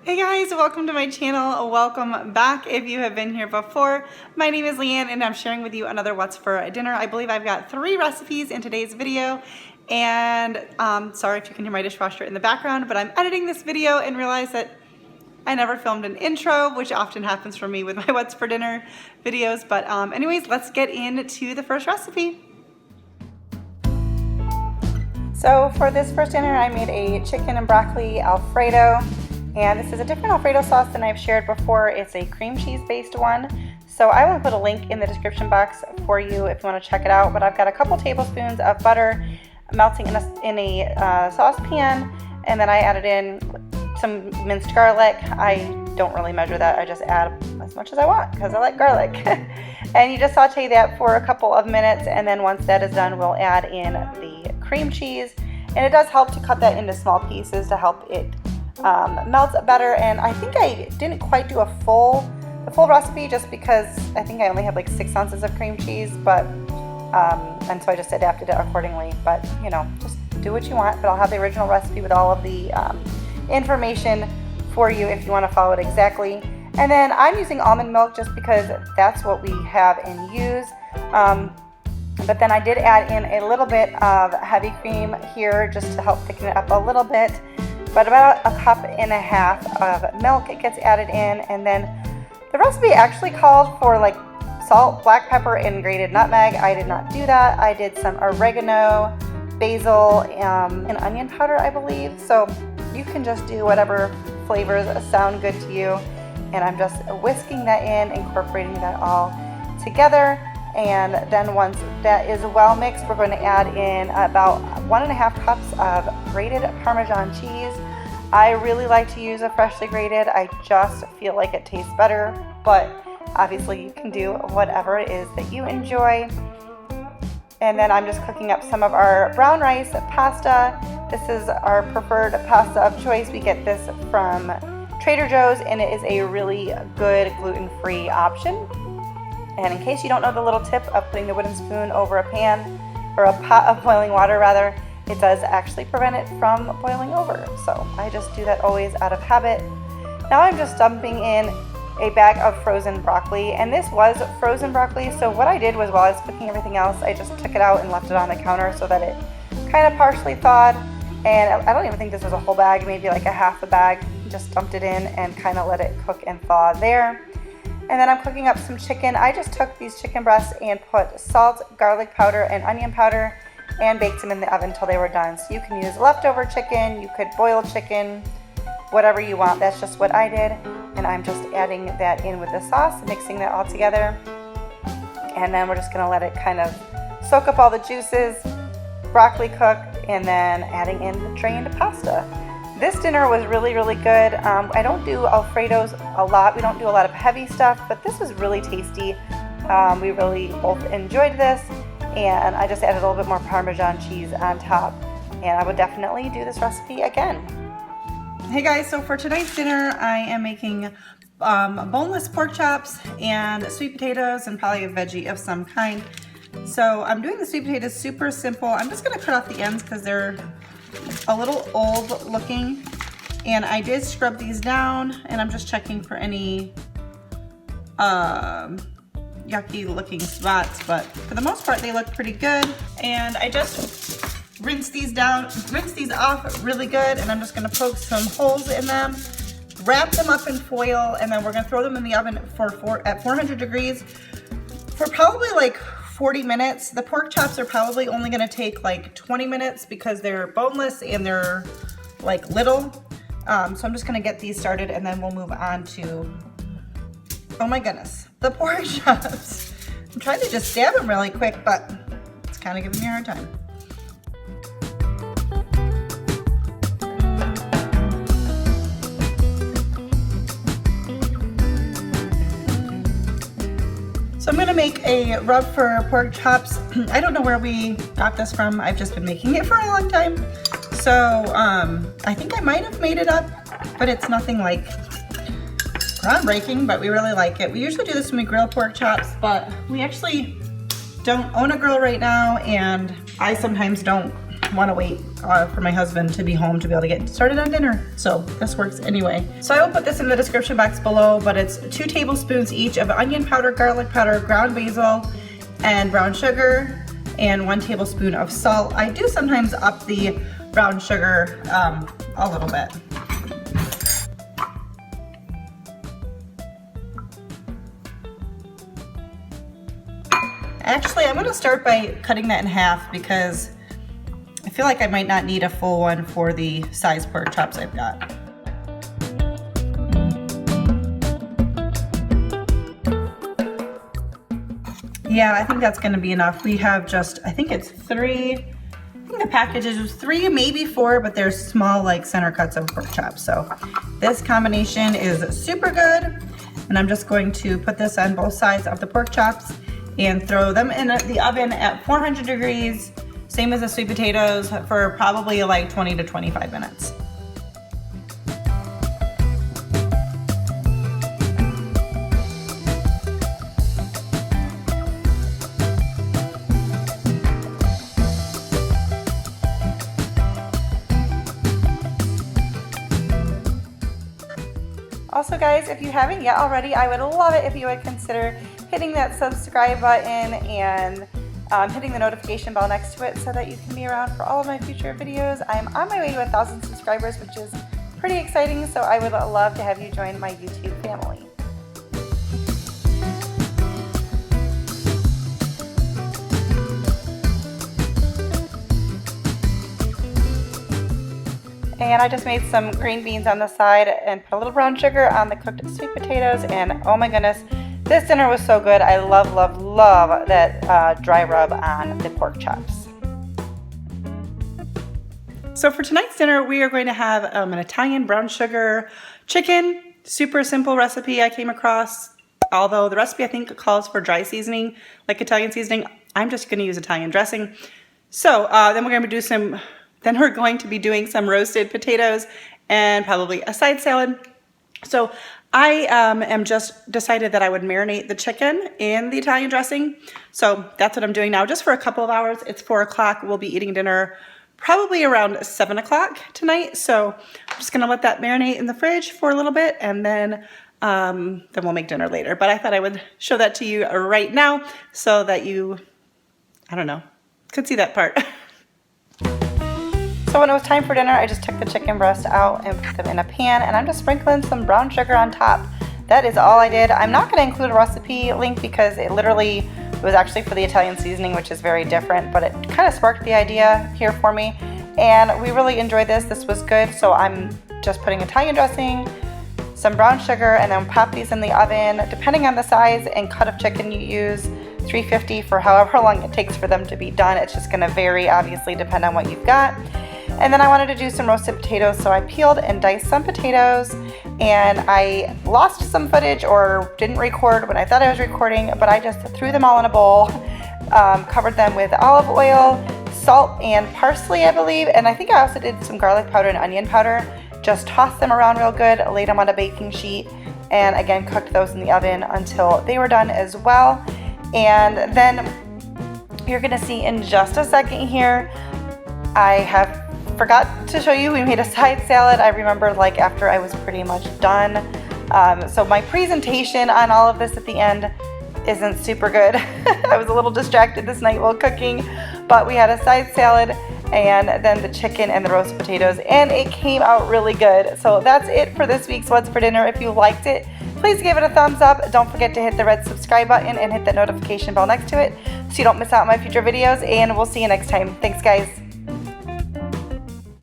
Hey guys, welcome to my channel. Welcome back if you have been here before. My name is Leanne and I'm sharing with you another What's for Dinner. I believe I've got 3 recipes in today's video, and sorry if you can hear my dishwasher in the background, but I'm editing this video and realized that I never filmed an intro, which often happens for me with my What's for Dinner videos. But anyways, let's get into the first recipe. So for this first dinner, I made a chicken and broccoli Alfredo. And this is a different Alfredo sauce than I've shared before. It's a cream cheese based one. So I will put a link in the description box for you if you want to check it out. But I've got a couple tablespoons of butter melting in a saucepan. And then I added in some minced garlic. I don't really measure that. I just add as much as I want because I like garlic. And you just saute that for a couple of minutes. And then once that is done, we'll add in the cream cheese. And it does help to cut that into small pieces to help it melts better. And I think I didn't quite do the full recipe just because I think I only had like 6 ounces of cream cheese, but and so I just adapted it accordingly. But you know, just do what you want. But I'll have the original recipe with all of the information for you if you want to follow it exactly. And then I'm using almond milk just because that's what we have and use. But then I did add in a little bit of heavy cream here just to help thicken it up a little bit. But about 1.5 cups of milk it gets added in, and then the recipe actually called for like salt, black pepper, and grated nutmeg. I did not do that. I did some oregano, basil, and onion powder, I believe. So you can just do whatever flavors sound good to you. And I'm just whisking that in, incorporating that all together. And then once that is well mixed, we're going to add in about 1.5 cups of grated Parmesan cheese. I really like to use a freshly grated. I just feel like it tastes better, but obviously you can do whatever it is that you enjoy. And then I'm just cooking up some of our brown rice pasta. This is our preferred pasta of choice. We get this from Trader Joe's, and it is a really good gluten-free option. And in case you don't know the little tip of putting the wooden spoon over a pan, or a pot of boiling water rather, it does actually prevent it from boiling over. So I just do that always out of habit. Now I'm just dumping in a bag of frozen broccoli, and this was frozen broccoli. So what I did was, while I was cooking everything else, I just took it out and left it on the counter so that it kind of partially thawed. And I don't even think this was a whole bag, maybe like a half a bag. Just dumped it in and kind of let it cook and thaw there. And then I'm cooking up some chicken. I just took these chicken breasts and put salt, garlic powder, and onion powder and baked them in the oven until they were done. So you can use leftover chicken, you could boil chicken, whatever you want. That's just what I did. And I'm just adding that in with the sauce, mixing that all together. And then we're just gonna let it kind of soak up all the juices, broccoli cook, and then adding in the drained pasta. This dinner was really, really good. I don't do Alfredos a lot. We don't do a lot of heavy stuff, but this was really tasty. We really both enjoyed this, and I just added a little bit more Parmesan cheese on top. And I would definitely do this recipe again. Hey guys, so for tonight's dinner, I am making boneless pork chops and sweet potatoes and probably a veggie of some kind. So I'm doing the sweet potatoes super simple. I'm just gonna cut off the ends because they're a little old looking, and I did scrub these down, and I'm just checking for any yucky looking spots, but for the most part they look pretty good. And I just rinse these off really good, and I'm just gonna poke some holes in them, wrap them up in foil, and then we're gonna throw them in the oven at 400 degrees for probably like 40 minutes. The pork chops are probably only gonna take like 20 minutes because they're boneless and they're like little. So I'm just gonna get these started, and then we'll move on to, oh my goodness, the pork chops. I'm trying to just stab them really quick, but it's kind of giving me a hard time. So I'm gonna make a rub for pork chops. I don't know where we got this from. I've just been making it for a long time. So I think I might have made it up, but it's nothing like groundbreaking, but we really like it. We usually do this when we grill pork chops, but we actually don't own a grill right now, and I sometimes don't want to wait for my husband to be home to be able to get started on dinner. So this works anyway. So I will put this in the description box below, but it's 2 tablespoons each of onion powder, garlic powder, ground basil, and brown sugar, and 1 tablespoon of salt. I do sometimes up the brown sugar a little bit. Actually, I'm gonna start by cutting that in half because I feel like I might not need a full one for the size pork chops I've got. Yeah, I think that's gonna be enough. We have just, I think it's 3, I think the package is 3, maybe 4, but there's small like center cuts of pork chops. So this combination is super good. And I'm just going to put this on both sides of the pork chops and throw them in the oven at 400 degrees, same as the sweet potatoes, for probably like 20 to 25 minutes. Also guys, if you haven't yet already, I would love it if you would consider hitting that subscribe button and hitting the notification bell next to it so that you can be around for all of my future videos. I'm on my way to 1,000 subscribers, which is pretty exciting, so I would love to have you join my YouTube family. And I just made some green beans on the side and put a little brown sugar on the cooked sweet potatoes, and oh my goodness, this dinner was so good. I love, love, love that dry rub on the pork chops. So for tonight's dinner, we are going to have an Italian brown sugar chicken. Super simple recipe I came across, although the recipe I think calls for dry seasoning, like Italian seasoning. I'm just gonna use Italian dressing. So then we're going to be doing some roasted potatoes and probably a side salad. So I am just decided that I would marinate the chicken in the Italian dressing. So that's what I'm doing now, just for a couple of hours. It's 4 o'clock. We'll be eating dinner probably around 7 o'clock tonight. So I'm just gonna let that marinate in the fridge for a little bit, and then we'll make dinner later. But I thought I would show that to you right now so that you, I don't know, could see that part. So when it was time for dinner, I just took the chicken breast out and put them in a pan, and I'm just sprinkling some brown sugar on top. That is all I did. I'm not going to include a recipe link because it was actually for the Italian seasoning, which is very different, but it kind of sparked the idea here for me, and we really enjoyed this. This was good, so I'm just putting Italian dressing, some brown sugar, and then pop these in the oven, depending on the size and cut of chicken you use. 350 for however long it takes for them to be done. It's just going to vary, obviously, depend on what you've got. And then I wanted to do some roasted potatoes, so I peeled and diced some potatoes, and I lost some footage or didn't record when I thought I was recording, but I just threw them all in a bowl, covered them with olive oil, salt, and parsley, I believe, and I think I also did some garlic powder and onion powder. Just tossed them around real good, laid them on a baking sheet, and again cooked those in the oven until they were done as well. And then you're gonna see in just a second here, I forgot to show you, we made a side salad. I remember like after I was pretty much done. So my presentation on all of this at the end isn't super good. I was a little distracted this night while cooking, but we had a side salad and then the chicken and the roasted potatoes, and it came out really good. So that's it for this week's What's for Dinner. If you liked it, please give it a thumbs up. Don't forget to hit the red subscribe button and hit the notification bell next to it so you don't miss out on my future videos, and we'll see you next time. Thanks guys.